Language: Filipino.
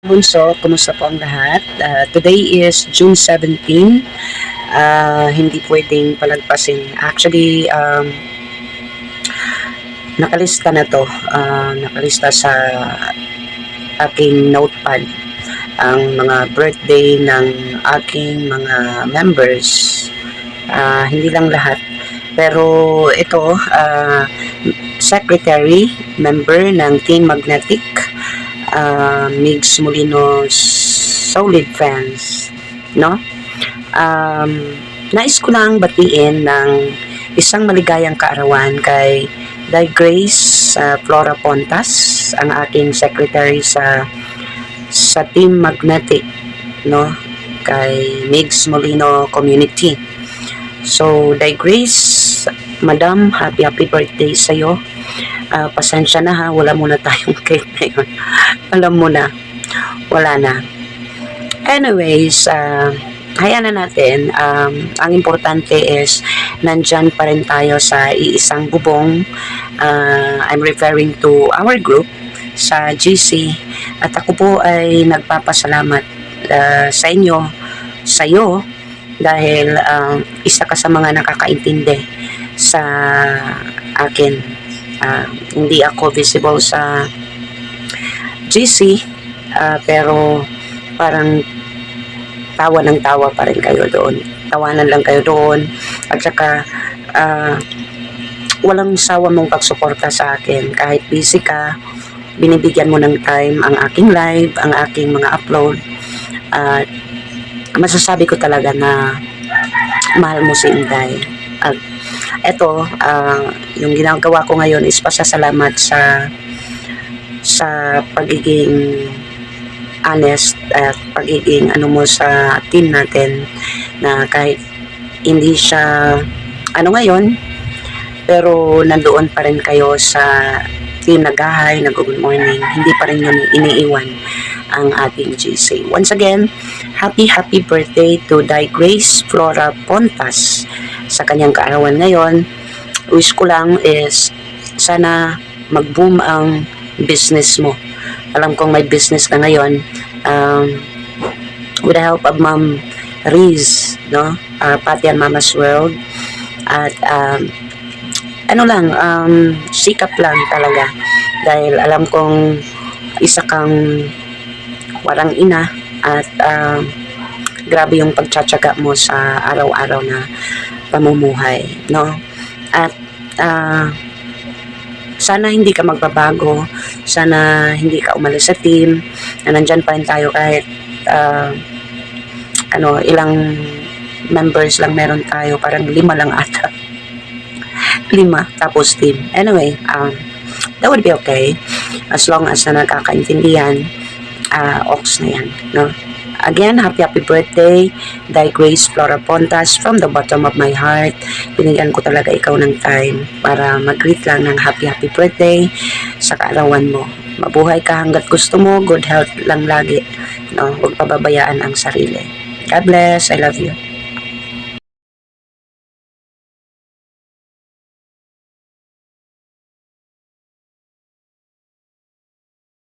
Bunso, kumusta po ang lahat? Today is June 17. Hindi pwedeng palagpasin. Actually, nakalista na to. Nakalista sa aking notepad ang mga birthday ng aking mga members. Hindi lang lahat. Pero ito, secretary, member ng Team Magnetic, Migs Molino's solid fans, no? Nais ko lang batiin ng isang maligayang kaarawan kay Di Grace Flora Pontas, ang aking secretary sa Team Magnetic, no? Kay Migs Molino Community. So, Di Grace, Madam, happy birthday sa'yo. Pasensya na ha, wala muna tayong cake ngayon. Alam mo na, wala na. Anyways, hayaan na natin. Ang importante is, nandyan pa rin tayo sa iisang bubong. I'm referring to our group sa GC. At ako po ay nagpapasalamat sa inyo, sa'yo, dahil isa ka sa mga nakakaintindi sa akin. Hindi ako visible sa GC, pero parang tawa ng tawa pa rin kayo doon. Tawanan lang kayo doon. At saka walang sawa mong pagsuporta sa akin. Kahit busy ka, binibigyan mo ng time ang aking live, ang aking mga upload. Masasabi ko talaga na mahal mo si Inday. At eto, yung ginagawa ko ngayon is pasasalamat sa pagiging honest at pagiging mo sa team natin, na kahit hindi siya ngayon, pero nandoon pa rin kayo sa team, nag-hi, nag-good morning, hindi pa rin yun iniiwan ang ating GC. Once again, happy birthday to Di Grace Flora Pontas sa kanyang kaarawan ngayon. Wish ko lang is sana mag-boom ang business mo. Alam kong may business ka ngayon, with the help of Ma'am Riz, no? Pati ang Mama's World. At sikap lang talaga, dahil alam kong isa kang walang ina, at grabe yung pagtsatsaga mo sa araw-araw na pamumuhay, no? At sana hindi ka magbabago, sana hindi ka umalis sa team, na nandyan pa rin tayo kahit ilang members lang meron tayo, parang 5 lang ata. 5 tapos team. Anyway, that would be okay as long as na nagkakaintindihan. Ox na yan, no? Again, happy birthday, Di Grace Flora Pontas, from the bottom of my heart. Binigyan ko talaga ikaw ng time para mag-greet lang ng happy birthday sa kaarawan mo. Mabuhay ka hanggat gusto mo, good health lang lagi, no? Huwag pababayaan ang sarili. God bless, I love you.